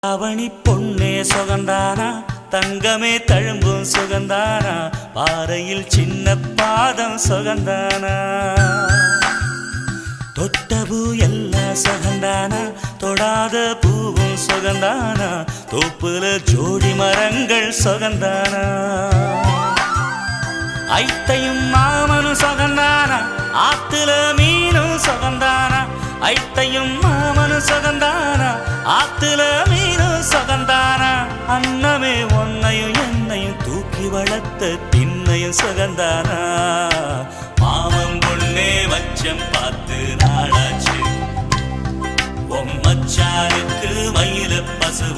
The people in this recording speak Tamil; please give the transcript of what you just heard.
அவனி பொன்னே சுகந்தானா, தங்கமே தழும்பும் சுகந்தானா, பாறையில் சின்ன பாதம் சுகந்தானா, தொட்ட பூ எல்லாம் சுகந்தானா, தொடாத பூவும் சுகந்தானா, தோப்புல ஜோடி மரங்கள் சுகந்தானா, ஐத்தையும் மாமனும் சுகந்தானா, ஆத்துல மீனும் சுகந்தானா, ஐத்தையும் மாமனும் சுகந்தானா, ஆத்துல மீனும் சுகந்தானா, அன்னமே ஒன்னையும் என்னையும் தூக்கி வளர்த்த திண்ணையும் சுகந்தானா, மாமன் பொண்ணே வச்சம் பார்த்து நாளாச்சு, மச்சானுக்கு மயில பசுவ